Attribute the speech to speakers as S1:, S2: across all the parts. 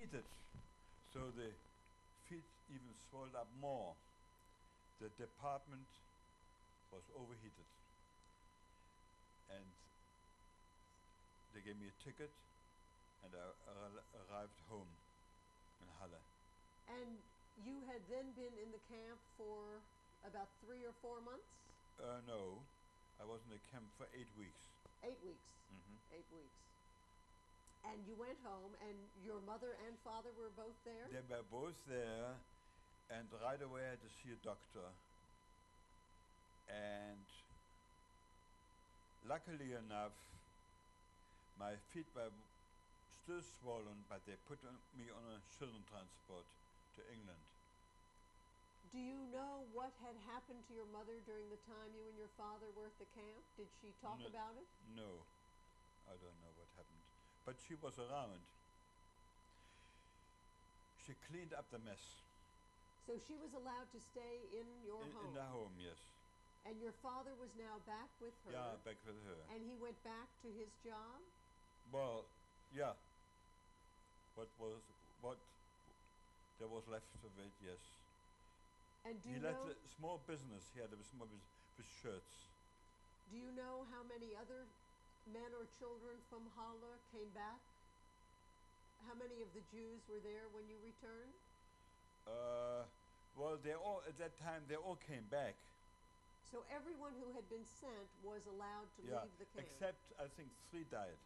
S1: overheated, so the feet even swelled up more. The department was overheated, and they gave me a ticket, and I arrived home in Halle.
S2: And you had then been in the camp for about 3 or 4 months?
S1: No, I was in the camp for 8 weeks.
S2: 8 weeks. 8 weeks. And you went home, and your mother and father were both there?
S1: They were both there, and right away I had to see a doctor. And luckily enough, my feet were still swollen, but they put me on a children transport to England.
S2: Do you know what had happened to your mother during the time you and your father were at the camp? Did she talk about it?
S1: No, I don't know what happened. But she was around. She cleaned up the mess.
S2: So she was allowed to stay in your home?
S1: In the home, yes.
S2: And your father was now back with her?
S1: Yeah, back with her.
S2: And he went back to his job?
S1: Well, yeah. What there was left of it, yes.
S2: And do
S1: he
S2: you
S1: left
S2: know,
S1: a small business. He had a small business with shirts.
S2: do you know how many other men or children from Halle came back? How many of the Jews were there when you returned?
S1: Well, they all, at that time, they all came back.
S2: So everyone who had been sent was allowed to leave the camp?
S1: Except, I think, 3 died.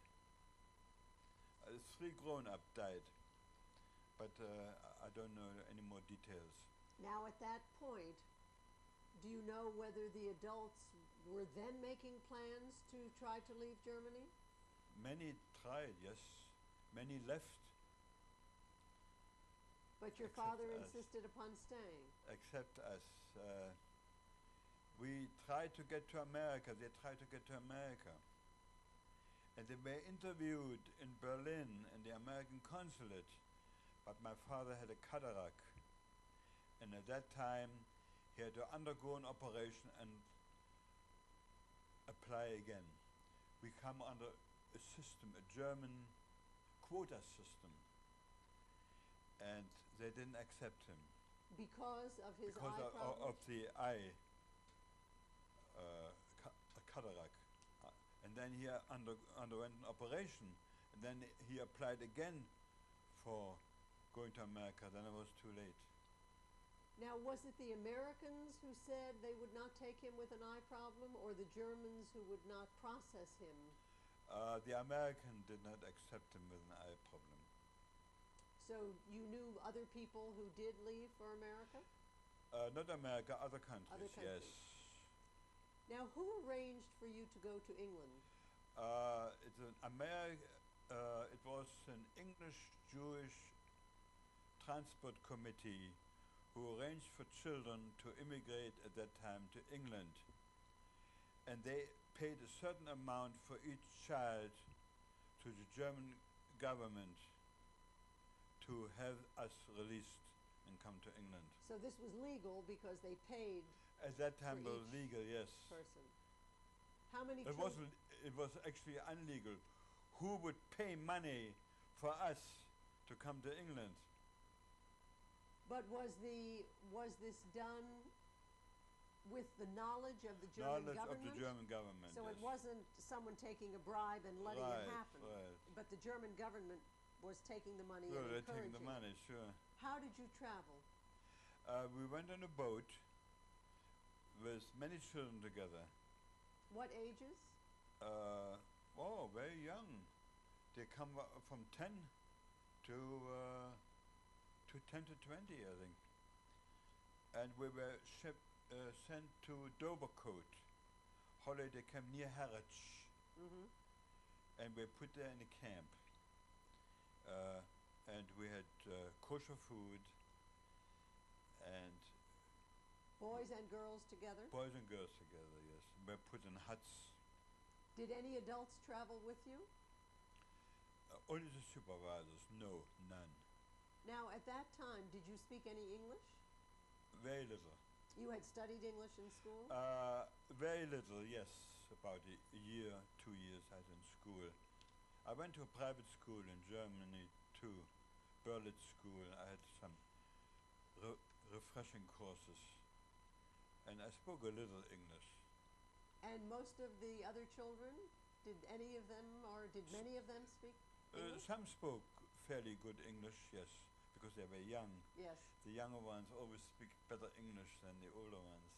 S1: 3 grown-up died. But I don't know any more details.
S2: Now, at that point, do you know whether the adults were then making plans to try to leave Germany?
S1: Many tried, yes. Many left.
S2: But your father insisted upon staying?
S1: Except us. We tried to get to America. They tried to get to America. And they were interviewed in Berlin in the American consulate. But my father had a cataract. And at that time, he had to undergo an operation and apply again. We come under a system, a German quota system. And they didn't accept him.
S2: Because of his
S1: because
S2: eye problem?
S1: Of the eye cataract. And then he underwent an operation. And then he applied again for going to America. Then it was too late.
S2: Now, was it the Americans who said they would not take him with an eye problem, or the Germans who would not process him?
S1: The American did not accept him with an eye problem.
S2: So you knew other people who did leave for America?
S1: Not America, other countries,
S2: Other countries.
S1: Yes.
S2: Now, who arranged for you to go to England?
S1: It was an English-Jewish transport committee who arranged for children to immigrate at that time to England. And they paid a certain amount for each child to the German government to have us released and come to England.
S2: So this was legal because they paid.
S1: At that time it
S2: for
S1: was
S2: each
S1: legal, yes.
S2: person. How many
S1: It was actually illegal. Who would pay money for us to come to England?
S2: But was this done with the knowledge of the German government?
S1: Knowledge of the German government,
S2: So
S1: yes.
S2: it wasn't someone taking a bribe and letting
S1: Right,
S2: it happen.
S1: right.
S2: But the German government was taking the money
S1: Well,
S2: and
S1: they're
S2: encouraging.
S1: taking the money, sure.
S2: How did you travel?
S1: We went on a boat with many children together.
S2: What ages?
S1: Very young. They come from 10 to 10 to 20, I think. And we were sent to Dovercote, holiday camp near Harwich. And we put there in a camp. And we had kosher food and
S2: Boys and girls together?
S1: boys and girls together, yes. We were put in huts.
S2: Did any adults travel with you?
S1: Only the supervisors, no, none.
S2: Now, at that time, did you speak any English?
S1: Very little.
S2: You had studied English in school?
S1: Very little, yes. About a year, 2 years I was in school. I went to a private school in Germany too, Berlitz school. I had some refreshing courses, and I spoke a little English.
S2: And most of the other children, did any of them, or did many of them speak English?
S1: Some spoke fairly good English, yes, because they were young.
S2: Yes.
S1: The younger ones always speak better English than the older ones.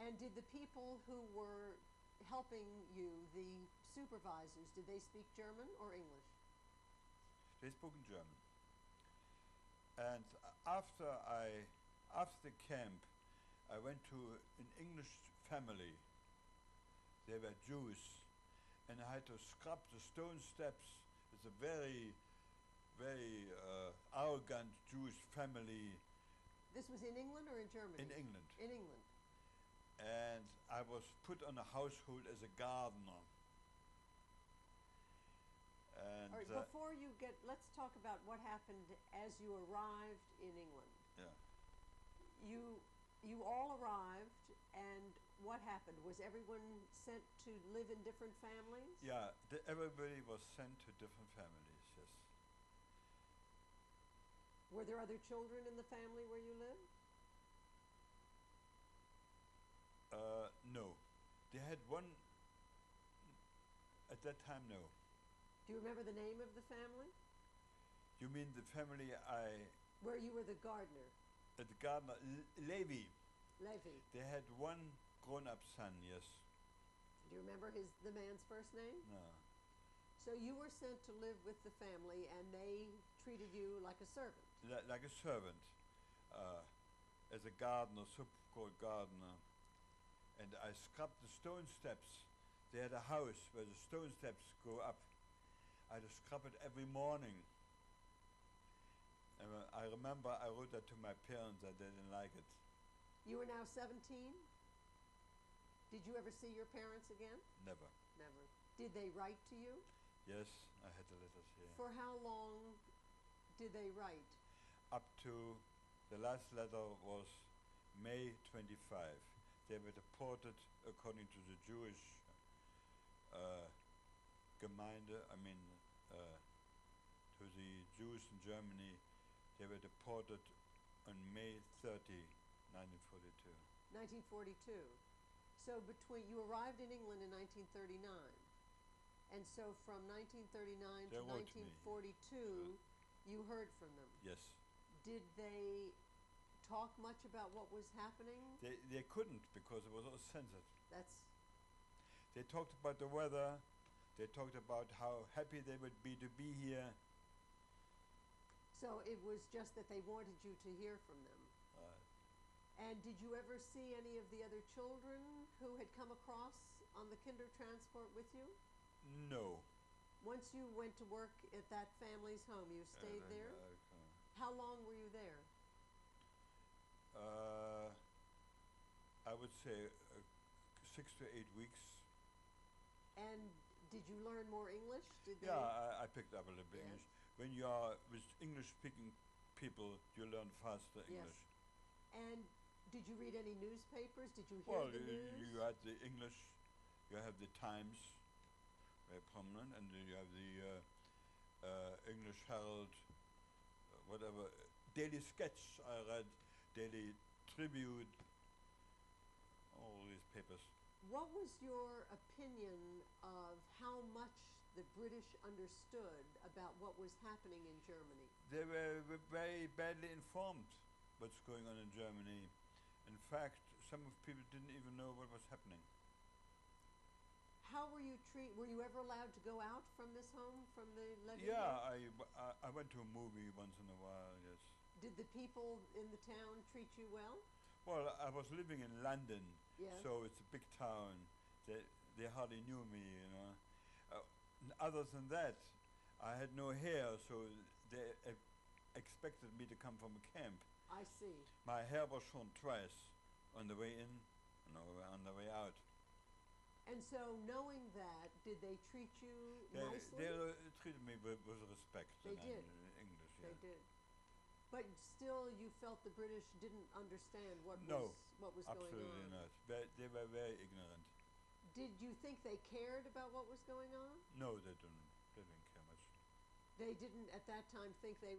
S2: And did the people who were helping you, the supervisors, did they speak German or English?
S1: They spoke in German. And after the camp, I went to an English family. They were Jews, and I had to scrub the stone steps. It's a very, very arrogant Jewish family.
S2: This was in England or in Germany?
S1: In England.
S2: In England.
S1: And I was put on a household as a gardener. And
S2: all right, before you get, let's talk about what happened as you arrived in England.
S1: yeah.
S2: You all arrived, and what happened? Was everyone sent to live in different families?
S1: Yeah, everybody was sent to different families, yes.
S2: Were there other children in the family where you lived?
S1: No. They had one, at that time, no.
S2: Do you remember the name of the family?
S1: You mean the family
S2: Where you were the gardener?
S1: the gardener, Levi.
S2: Levi.
S1: They had one grown-up son, yes.
S2: Do you remember the man's first name?
S1: No.
S2: So you were sent to live with the family, and they treated you like a servant.
S1: Like a servant, as a gardener, so-called gardener. And I scrubbed the stone steps. They had a house where the stone steps go up. I had to scrub it every morning. And I remember I wrote that to my parents that they didn't like it.
S2: You were now 17? Did you ever see your parents again?
S1: Never.
S2: Never. Did they write to you?
S1: Yes, I had the letters here.
S2: For how long did they write?
S1: Up to the last letter was May 25. They were deported according to the Jewish Gemeinde, to the Jews in Germany. They were deported on May 30, 1942.
S2: 1942. So you arrived in England in 1939. And so from 1939 to 1942, you heard from them.
S1: Yes.
S2: Did they talk much about what was happening?
S1: They couldn't because it was all censored. They talked about the weather. They talked about how happy they would be to be here.
S2: So it was just that they wanted you to hear from them. And did you ever see any of the other children who had come across on the kinder transport with you?
S1: No.
S2: Once you went to work at that family's home, you stayed there? How long were you there?
S1: I would say 6 to 8 weeks.
S2: And did you learn more English?
S1: I picked up a little bit
S2: Yes.
S1: English. When you are with English-speaking people, you learn faster
S2: Yes.
S1: English.
S2: And did you read any newspapers? Did you hear the news?
S1: You had the English, you have the Times, very prominent, and then you have the English Herald, whatever, Daily Sketch I read, Daily Tribute, all these papers.
S2: What was your opinion of how much the British understood about what was happening in Germany?
S1: They were very badly informed what's going on in Germany. In fact, some of people didn't even know what was happening.
S2: How were you treated? Were you ever allowed to go out from this home, from the Levy
S1: Yeah,
S2: home?
S1: I went to a movie once in a while, yes.
S2: Did the people in the town treat you well?
S1: Well, I was living in London,
S2: Yes.
S1: so it's a big town. They hardly knew me, you know. Other than that, I had no hair, so they expected me to come from a camp.
S2: I see.
S1: My hair was shorn twice, on the way in and on the way out.
S2: And so, knowing that, did they treat you nicely?
S1: They treated me with respect.
S2: They
S1: and
S2: did.
S1: English,
S2: They
S1: yeah.
S2: did. But still, you felt the British didn't understand what
S1: No,
S2: was going on.
S1: absolutely not. They were very ignorant.
S2: Did you think they cared about what was going on?
S1: No, they didn't. They didn't care much.
S2: They didn't at that time think they